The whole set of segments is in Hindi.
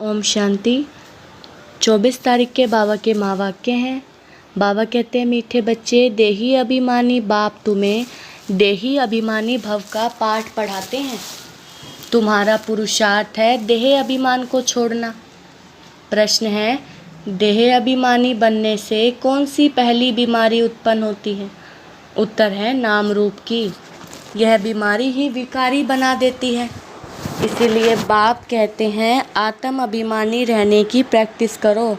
ओम शांति। 24 तारीख के बाबा के महावाक्य हैं। बाबा कहते हैं, मीठे बच्चे, देही अभिमानी बाप तुम्हें देही अभिमानी भव का पाठ पढ़ाते हैं। तुम्हारा पुरुषार्थ है देह अभिमान को छोड़ना। प्रश्न है, देह अभिमानी बनने से कौन सी पहली बीमारी उत्पन्न होती है? उत्तर है नाम रूप की। यह बीमारी ही विकारी बना देती है। इसीलिए बाप कहते हैं, आत्म अभिमानी रहने की प्रैक्टिस करो।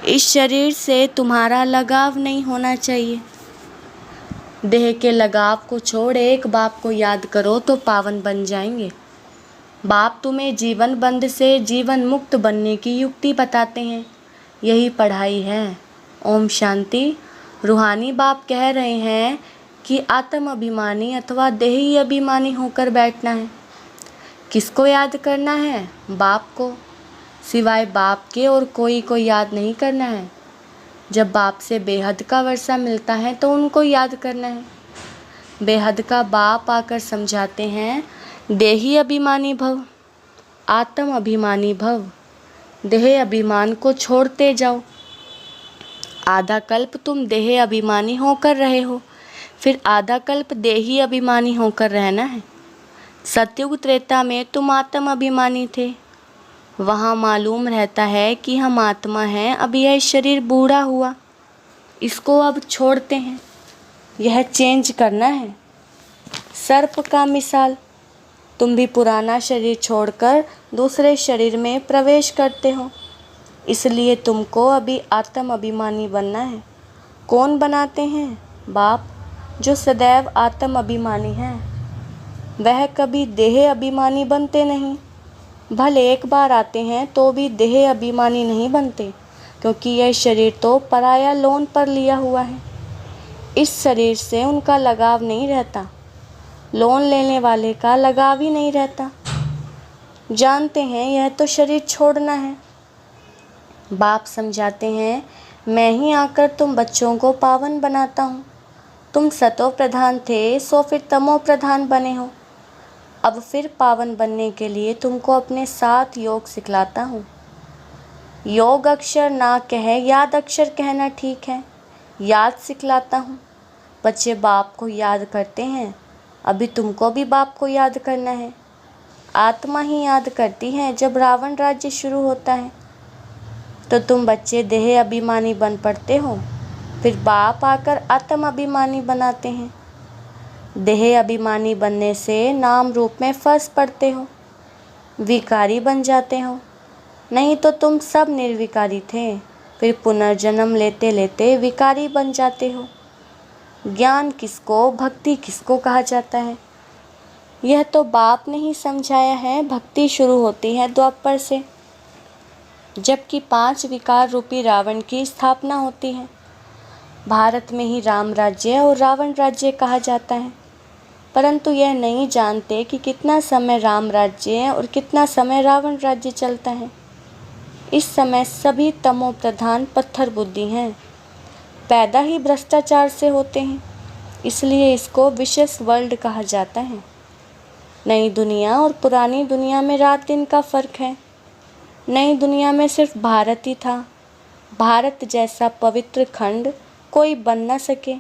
इस शरीर से तुम्हारा लगाव नहीं होना चाहिए। देह के लगाव को छोड़ एक बाप को याद करो तो पावन बन जाएंगे। बाप तुम्हें जीवन बंध से जीवन मुक्त बनने की युक्ति बताते हैं। यही पढ़ाई है। ओम शांति। रूहानी बाप कह रहे हैं कि आत्म अभिमानी अथवा देही अभिमानी होकर बैठना है। किसको याद करना है? बाप को। सिवाय बाप के और कोई को याद नहीं करना है। जब बाप से बेहद का वर्षा मिलता है तो उनको याद करना है। बेहद का बाप आकर समझाते हैं, देही अभिमानी भव, आत्म अभिमानी भव। देह अभिमान को छोड़ते जाओ। आधा कल्प तुम देह अभिमानी होकर रहे हो, फिर आधा कल्प देही अभिमानी होकर रहना है। सतयुग त्रेता में तुम आत्म अभिमानी थे। वहाँ मालूम रहता है कि हम आत्मा हैं। अब यह शरीर बूढ़ा हुआ, इसको अब छोड़ते हैं। यह चेंज करना है। सर्प का मिसाल, तुम भी पुराना शरीर छोड़कर दूसरे शरीर में प्रवेश करते हो। इसलिए तुमको अभी आत्म अभिमानी बनना है। कौन बनाते हैं? बाप, जो सदैव आत्म अभिमानी हैं। वह कभी देह अभिमानी बनते नहीं। भले एक बार आते हैं तो भी देह अभिमानी नहीं बनते, क्योंकि यह शरीर तो पराया लोन पर लिया हुआ है। इस शरीर से उनका लगाव नहीं रहता। लोन लेने वाले का लगाव ही नहीं रहता। जानते हैं यह तो शरीर छोड़ना है। बाप समझाते हैं, मैं ही आकर तुम बच्चों को पावन बनाता हूँ। तुम सतो प्रधान थे, सो फिर तमो प्रधान बने हो। अब फिर पावन बनने के लिए तुमको अपने साथ योग सिखलाता हूँ। योग अक्षर ना कहे, याद अक्षर कहना ठीक है। याद सिखलाता हूँ। बच्चे बाप को याद करते हैं। अभी तुमको भी बाप को याद करना है। आत्मा ही याद करती है। जब रावण राज्य शुरू होता है तो तुम बच्चे देह अभिमानी बन पड़ते हो। फिर बाप आकर आत्म अभिमानी बनाते हैं। देह अभिमानी बनने से नाम रूप में फंस पड़ते हो, विकारी बन जाते हो। नहीं तो तुम सब निर्विकारी थे। फिर पुनर्जन्म लेते लेते विकारी बन जाते हो। ज्ञान किसको, भक्ति किसको कहा जाता है? यह तो बाप ने ही समझाया है। भक्ति शुरू होती है द्वापर से, जबकि 5 विकार रूपी रावण की स्थापना होती है। भारत में ही राम राज्य और रावण राज्य कहा जाता है, परंतु यह नहीं जानते कि कितना समय राम राज्य और कितना समय रावण राज्य चलता है। इस समय सभी तमो प्रधान पत्थर बुद्धि हैं। पैदा ही भ्रष्टाचार से होते हैं। इसलिए इसको विशेष वर्ल्ड कहा जाता है। नई दुनिया और पुरानी दुनिया में रात दिन का फर्क है। नई दुनिया में सिर्फ भारत ही था। भारत जैसा पवित्र खंड कोई बन न सके।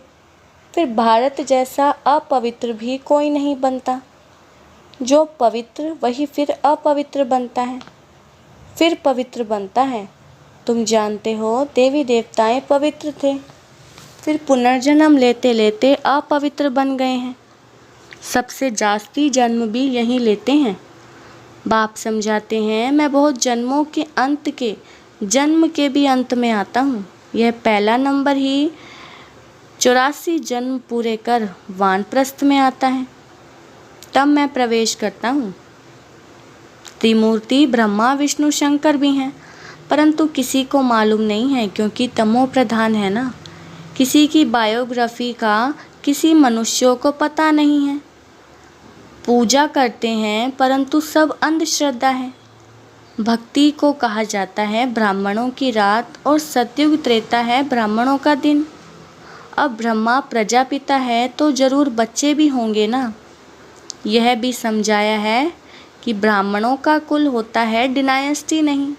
फिर भारत जैसा अपवित्र भी कोई नहीं बनता। जो पवित्र वही फिर अपवित्र बनता है, फिर पवित्र बनता है। तुम जानते हो देवी देवताएं पवित्र थे, फिर पुनर्जन्म लेते लेते अपवित्र बन गए हैं। सबसे जास्ती जन्म भी यहीं लेते हैं। बाप समझाते हैं, मैं बहुत जन्मों के अंत के, जन्म के भी अंत में आता हूँ। यह पहला नंबर ही 84 जन्म पूरे कर वानप्रस्थ में आता है, तब मैं प्रवेश करता हूँ। त्रिमूर्ति ब्रह्मा विष्णु शंकर भी हैं, परंतु किसी को मालूम नहीं है, क्योंकि तमो प्रधान है ना। किसी की बायोग्राफी का किसी मनुष्यों को पता नहीं है। पूजा करते हैं परंतु सब अंधश्रद्धा है। भक्ति को कहा जाता है ब्राह्मणों की रात और सतयुग त्रेता है ब्राह्मणों का दिन। अब ब्रह्मा प्रजापिता है तो जरूर बच्चे भी होंगे ना। यह भी समझाया है कि ब्राह्मणों का कुल होता है, डिनायस्टी नहीं।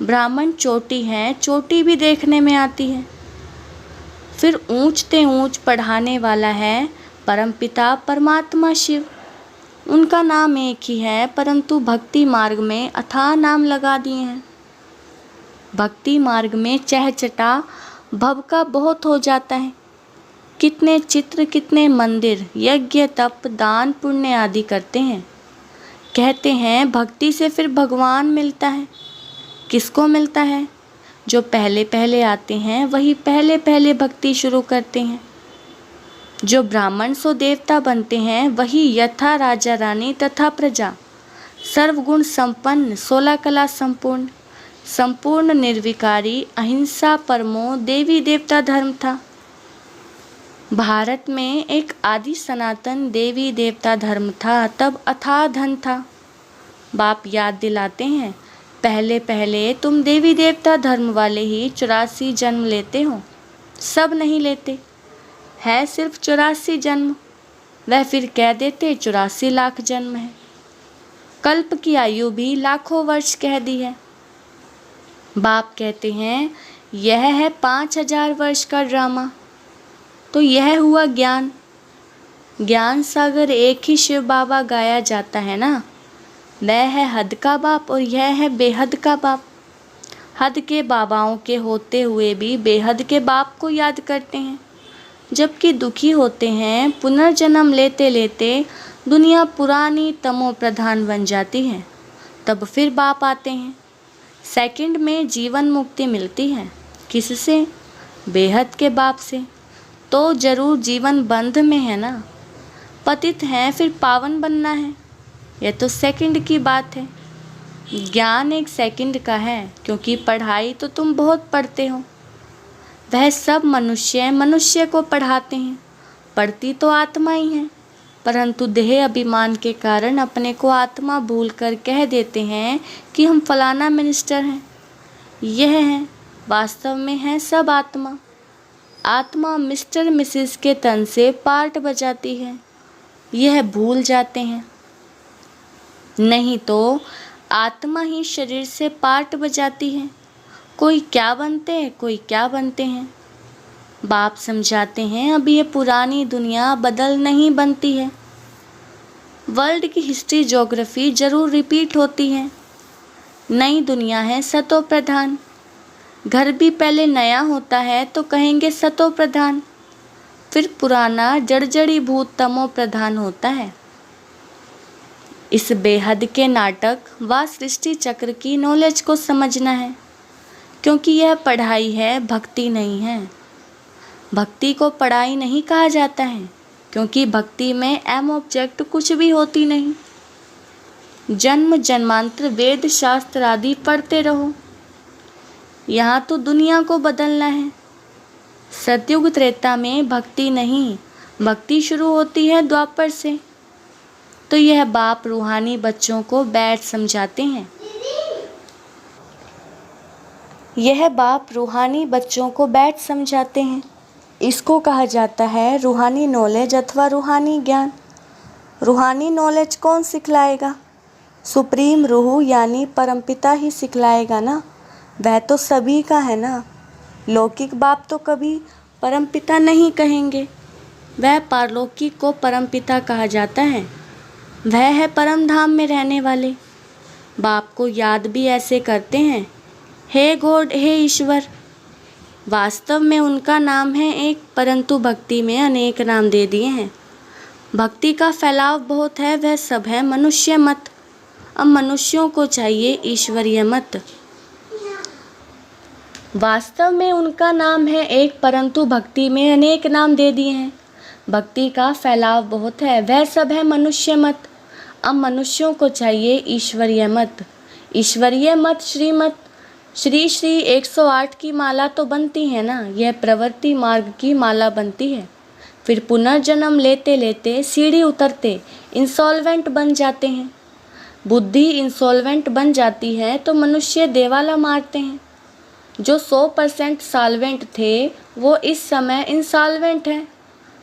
ब्राह्मण चोटी हैं, चोटी भी देखने में आती है। फिर ऊंचते ऊंच पढ़ाने वाला है परमपिता परमात्मा शिव। उनका नाम एक ही है, परंतु भक्ति मार्ग में अथाह नाम लगा दिए हैं। भक्ति मार्ग में चहचटा भव का बहुत हो जाता है। कितने चित्र, कितने मंदिर, यज्ञ, तप, दान, पुण्य आदि करते हैं। कहते हैं भक्ति से फिर भगवान मिलता है। किसको मिलता है? जो पहले पहले आते हैं वही पहले पहले भक्ति शुरू करते हैं। जो ब्राह्मण सो देवता बनते हैं वही यथा राजा रानी तथा प्रजा, सर्वगुण संपन्न, 16 कला संपूर्ण, संपूर्ण निर्विकारी, अहिंसा परमो देवी देवता धर्म था। भारत में एक आदि सनातन देवी देवता धर्म था, तब अथाह धन था। बाप याद दिलाते हैं, पहले पहले तुम देवी देवता धर्म वाले ही 84 जन्म लेते हो, सब नहीं लेते, है सिर्फ 84 जन्म। वह फिर कह देते 84 लाख जन्म है। कल्प की आयु भी लाखों वर्ष कह दी है। बाप कहते हैं यह है 5000 वर्ष का ड्रामा। तो यह हुआ ज्ञान। ज्ञान सागर एक ही शिव बाबा गाया जाता है ना। वह है हद का बाप और यह है बेहद का बाप। हद के बाबाओं के होते हुए भी बेहद के बाप को याद करते हैं। जबकि दुखी होते हैं, पुनर्जन्म लेते लेते दुनिया पुरानी तमो प्रधान बन जाती है, तब फिर बाप आते हैं। सेकंड में जीवन मुक्ति मिलती है। किससे? बेहद के बाप से। तो जरूर जीवन बंध में है ना। पतित हैं फिर पावन बनना है, यह तो सेकंड की बात है। ज्ञान एक सेकंड का है, क्योंकि पढ़ाई तो तुम बहुत पढ़ते हो। वह सब मनुष्य मनुष्य को पढ़ाते हैं। पढ़ती तो आत्मा ही है, परंतु देह अभिमान के कारण अपने को आत्मा भूलकर कह देते हैं कि हम फलाना मिनिस्टर हैं। यह है, वास्तव में है सब आत्मा। आत्मा मिस्टर मिसेस के तन से पार्ट बजाती है, यह भूल जाते हैं। नहीं तो आत्मा ही शरीर से पार्ट बजाती है। कोई क्या बनते हैं, कोई क्या बनते हैं। बाप समझाते हैं अभी ये पुरानी दुनिया बदल नहीं बनती है। वर्ल्ड की हिस्ट्री ज्योग्राफी जरूर रिपीट होती है। नई दुनिया है सतो प्रधान। घर भी पहले नया होता है तो कहेंगे सतो प्रधान, फिर पुराना जड़जड़ी भूत तमो प्रधान होता है। इस बेहद के नाटक व सृष्टि चक्र की नॉलेज को समझना है, क्योंकि यह पढ़ाई है, भक्ति नहीं है। भक्ति को पढ़ाई नहीं कहा जाता है, क्योंकि भक्ति में एम ऑब्जेक्ट कुछ भी होती नहीं। जन्म जन्मांतर वेद शास्त्र आदि पढ़ते रहो, यहाँ तो दुनिया को बदलना है। सतयुग त्रेता में भक्ति नहीं, भक्ति शुरू होती है द्वापर से। तो यह बाप रूहानी बच्चों को बैठ समझाते हैं। यह बाप रूहानी बच्चों को बैठ समझाते हैं। इसको कहा जाता है रूहानी नॉलेज अथवा रूहानी ज्ञान। रूहानी नॉलेज कौन सिखलाएगा? सुप्रीम रूह यानी परमपिता ही सिखलाएगा ना। वह तो सभी का है ना। लौकिक बाप तो कभी परमपिता नहीं कहेंगे, वह पारलौकिक को परमपिता कहा जाता है। वह है परम धाम में रहने वाले। बाप को याद भी ऐसे करते हैं, हे गॉड, हे ईश्वर। वास्तव में उनका नाम है एक, परंतु भक्ति में अनेक नाम दे दिए हैं। भक्ति का फैलाव बहुत है, वह सब है मनुष्य मत। अब मनुष्यों को चाहिए ईश्वरीय मत। वास्तव में उनका नाम है एक, परंतु भक्ति में अनेक नाम दे दिए हैं। भक्ति का फैलाव बहुत है, वह सब है मनुष्य मत। अब मनुष्यों को चाहिए ईश्वरीय मत। ईश्वरीय मत, श्रीमत, श्री श्री 108 की माला तो बनती है ना। यह प्रवृत्ति मार्ग की माला बनती है। फिर पुनर्जन्म लेते लेते सीढ़ी उतरते इंसॉल्वेंट बन जाते हैं। बुद्धि इंसॉल्वेंट बन जाती है तो मनुष्य देवाला मारते हैं। जो 100% सॉल्वेंट थे वो इस समय इंसॉल्वेंट हैं।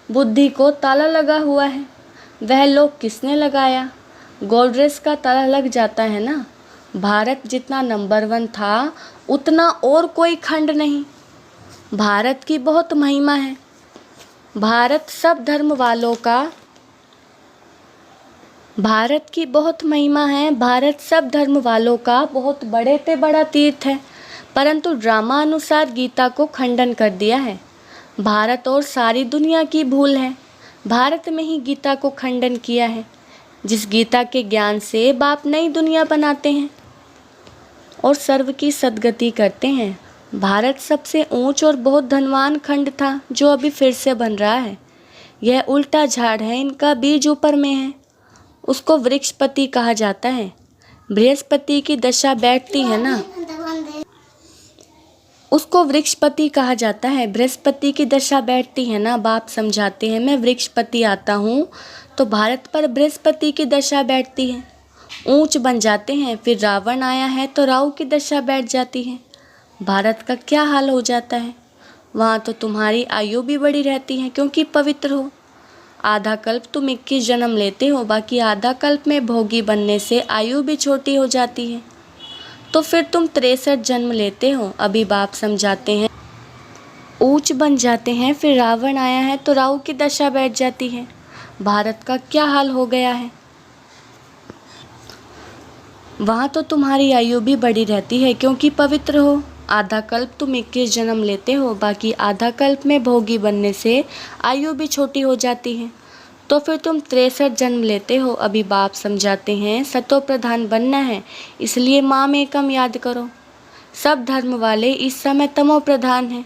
बुद्धि को ताला लगा हुआ है। वह लोग किसने लगाया? गोदरेज का ताला लग जाता है ना। भारत जितना नंबर 1 था उतना और कोई खंड नहीं। भारत की बहुत महिमा है। भारत सब धर्म वालों का भारत की बहुत महिमा है। भारत सब धर्म वालों का बहुत बड़े से बड़ा तीर्थ है, परंतु ड्रामा अनुसार गीता को खंडन कर दिया है। भारत और सारी दुनिया की भूल है। भारत में ही गीता को खंडन किया है। जिस गीता के ज्ञान से बाप नई दुनिया बनाते हैं और सर्व की सद्गति करते हैं। भारत सबसे ऊंच और बहुत धनवान खंड था जो अभी फिर से बन रहा है। यह उल्टा झाड़ है, इनका बीज ऊपर में है। उसको वृक्षपति कहा जाता है। बृहस्पति की दशा बैठती है ना, उसको वृक्षपति कहा जाता है। बृहस्पति की दशा बैठती है ना, बाप समझाते हैं। मैं वृक्षपति आता हूँ तो भारत पर बृहस्पति की दशा बैठती है, ऊंच बन जाते हैं। फिर रावण आया है तो राहु की दशा बैठ जाती है। भारत का क्या हाल हो जाता है। वहाँ तो तुम्हारी आयु भी बड़ी रहती है क्योंकि पवित्र हो। आधा कल्प तुम 21 जन्म लेते हो, बाकी आधा कल्प में भोगी बनने से आयु भी छोटी हो जाती है, तो फिर तुम 63 जन्म लेते हो। अभी बाप समझाते हैं, ऊंच बन जाते हैं। फिर रावण आया है तो राहु की दशा बैठ जाती है। भारत का क्या हाल हो गया है। वहाँ तो तुम्हारी आयु भी बड़ी रहती है क्योंकि पवित्र हो। आधा कल्प तुम 21 जन्म लेते हो, बाकी आधा कल्प में भोगी बनने से आयु भी छोटी हो जाती है, तो फिर तुम 63 जन्म लेते हो। अभी बाप समझाते हैं, सतो प्रधान बनना है इसलिए माम एकम याद करो। सब धर्म वाले इस समय तमो प्रधान हैं।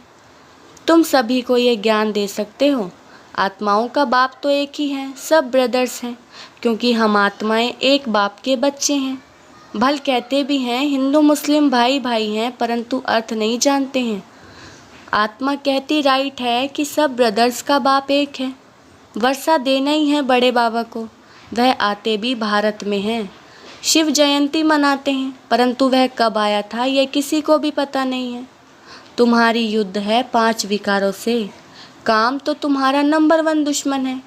तुम सभी को ये ज्ञान दे सकते हो। आत्माओं का बाप तो एक ही है, सब ब्रदर्स हैं, क्योंकि हम आत्माएं एक बाप के बच्चे हैं। भल कहते भी हैं हिंदू मुस्लिम भाई भाई हैं, परंतु अर्थ नहीं जानते हैं। आत्मा कहती राइट है कि सब ब्रदर्स का बाप एक है। वर्षा देना ही है बड़े बाबा को, वह आते भी भारत में हैं। शिव जयंती मनाते हैं, परंतु वह कब आया था यह किसी को भी पता नहीं है। तुम्हारी युद्ध है 5 विकारों से। काम तो तुम्हारा नंबर 1 दुश्मन है।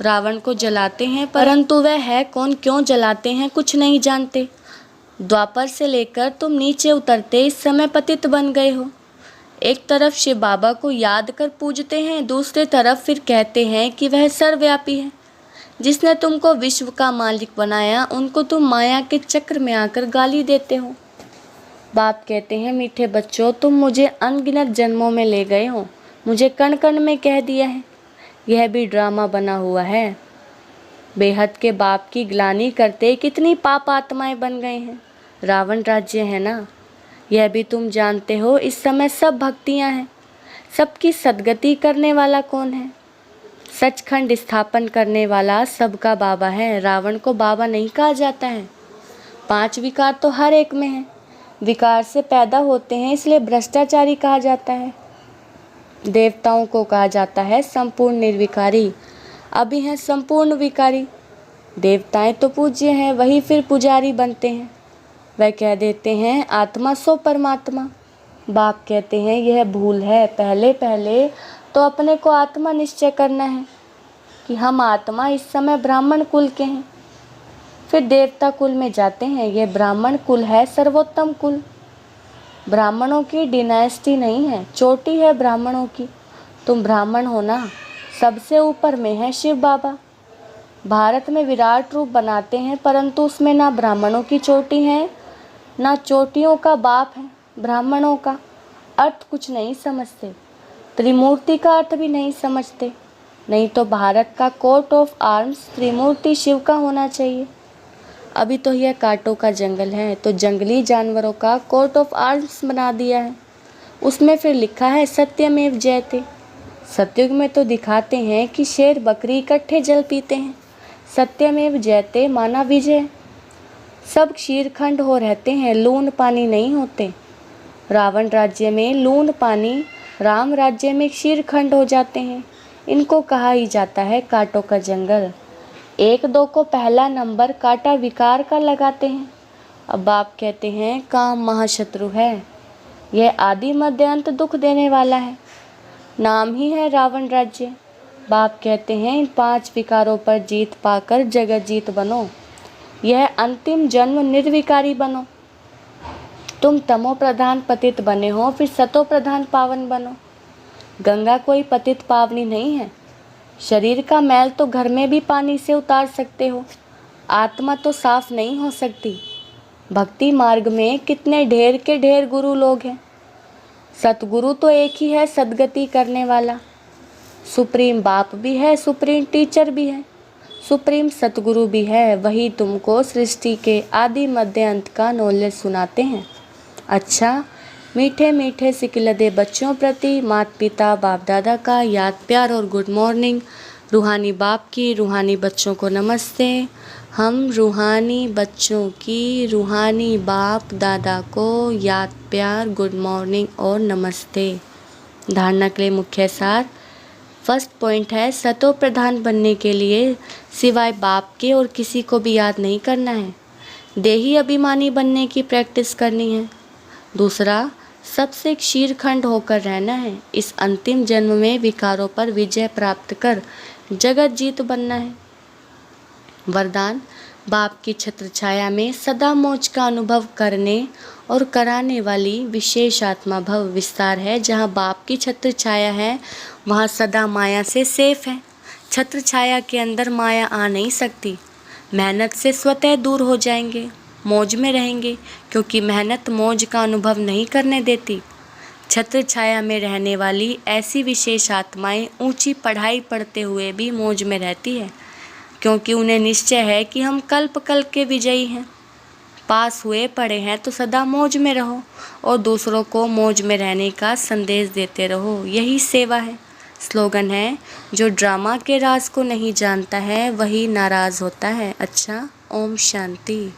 रावण को जलाते हैं, परंतु वह है कौन, क्यों जलाते हैं कुछ नहीं जानते। द्वापर से लेकर तुम नीचे उतरते इस समय पतित बन गए हो। एक तरफ शिव बाबा को याद कर पूजते हैं, दूसरी तरफ फिर कहते हैं कि वह सर्वव्यापी है। जिसने तुमको विश्व का मालिक बनाया, उनको तुम माया के चक्र में आकर गाली देते हो। बाप कहते हैं, मीठे बच्चों, तुम मुझे अनगिनत जन्मों में ले गए हो, मुझे कण कण में कह दिया है। यह भी ड्रामा बना हुआ है। बेहद के बाप की ग्लानि करते कितनी पाप आत्माएं बन गए हैं। रावण राज्य है ना, यह भी तुम जानते हो। इस समय सब भक्तियां हैं। सबकी सद्गति करने वाला कौन है? सचखंड स्थापन करने वाला सबका बाबा है। रावण को बाबा नहीं कहा जाता है। 5 विकार तो हर एक में है। विकार से पैदा होते हैं, इसलिए भ्रष्टाचारी कहा जाता है। देवताओं को कहा जाता है संपूर्ण निर्विकारी, अभी हैं संपूर्ण विकारी। देवताएं तो पूज्य हैं, वही फिर पुजारी बनते हैं। वह कह देते हैं आत्मा सो परमात्मा। बाप कहते हैं यह भूल है। पहले पहले तो अपने को आत्मा निश्चय करना है कि हम आत्मा इस समय ब्राह्मण कुल के हैं। फिर देवता कुल में जाते हैं। यह ब्राह्मण कुल है सर्वोत्तम कुल। ब्राह्मणों की डिनाइस्टी नहीं है, चोटी है ब्राह्मणों की। तुम ब्राह्मण हो ना, सबसे ऊपर में है शिव बाबा। भारत में विराट रूप बनाते हैं, परंतु उसमें ना ब्राह्मणों की चोटी है, ना चोटियों का बाप है। ब्राह्मणों का अर्थ कुछ नहीं समझते, त्रिमूर्ति का अर्थ भी नहीं समझते। नहीं तो भारत का कोट ऑफ आर्म्स त्रिमूर्ति शिव का होना चाहिए। अभी तो यह कांटों का जंगल है, तो जंगली जानवरों का कोट ऑफ आर्म्स बना दिया है। उसमें फिर लिखा है सत्यमेव जयते। सतयुग में तो दिखाते हैं कि शेर बकरी इकट्ठे जल पीते हैं। सत्यमेव जयते माना विजय। सब क्षीरखंड हो रहते हैं, लून पानी नहीं होते। रावण राज्य में लून पानी, राम राज्य में क्षीरखंड हो जाते हैं। इनको कहा ही जाता है कांटों का जंगल। 1-2 को पहला नंबर कांटा विकार का लगाते हैं। अब बाप कहते हैं काम महाशत्रु है। यह आदि मध्य अंत दुख देने वाला है। नाम ही है रावण राज्य। बाप कहते हैं इन 5 विकारों पर जीत पाकर जगत जीत बनो। यह अंतिम जन्म निर्विकारी बनो। तुम तमो प्रधान पतित बने हो, फिर सतो प्रधान पावन बनो। गंगा कोई पतित पावनी नहीं है। शरीर का मैल तो घर में भी पानी से उतार सकते हो, आत्मा तो साफ नहीं हो सकती। भक्ति मार्ग में कितने ढेर के ढेर गुरु लोग हैं। सतगुरु तो एक ही है, सदगति करने वाला। सुप्रीम बाप भी है, सुप्रीम टीचर भी है, सुप्रीम सतगुरु भी है। वही तुमको सृष्टि के आदि मध्य अंत का नॉलेज सुनाते हैं। अच्छा, मीठे मीठे सिकिलदे बच्चों प्रति माता पिता बाप दादा का याद प्यार और गुड मॉर्निंग। रूहानी बाप की रूहानी बच्चों को नमस्ते। हम रूहानी बच्चों की रूहानी बाप दादा को याद प्यार गुड मॉर्निंग और नमस्ते। धारणा के लिए मुख्य सार। फर्स्ट पॉइंट है, सतो प्रधान बनने के लिए सिवाय बाप के और किसी को भी याद नहीं करना है। देही अभिमानी बनने की प्रैक्टिस करनी है। दूसरा, सबसे क्षीरखंड होकर रहना है। इस अंतिम जन्म में विकारों पर विजय प्राप्त कर जगत जीत बनना है। वरदान, बाप की छत्र छाया में सदा मोक्ष का अनुभव करने और कराने वाली विशेष आत्मा भव विस्तार है। जहाँ बाप की छत्र छाया है वहाँ सदा माया से सेफ है। छत्र छाया के अंदर माया आ नहीं सकती। मेहनत से स्वतः दूर हो जाएंगे, मौज में रहेंगे, क्योंकि मेहनत मौज का अनुभव नहीं करने देती। छत्र छाया में रहने वाली ऐसी विशेष आत्माएं ऊंची पढ़ाई पढ़ते हुए भी मौज में रहती है, क्योंकि उन्हें निश्चय है कि हम कल्प कल्प के विजयी हैं। पास हुए पढ़े हैं तो सदा मौज में रहो और दूसरों को मौज में रहने का संदेश देते रहो। यही सेवा है। स्लोगन है, जो ड्रामा के राज को नहीं जानता है वही नाराज होता है। अच्छा, ओम शांति।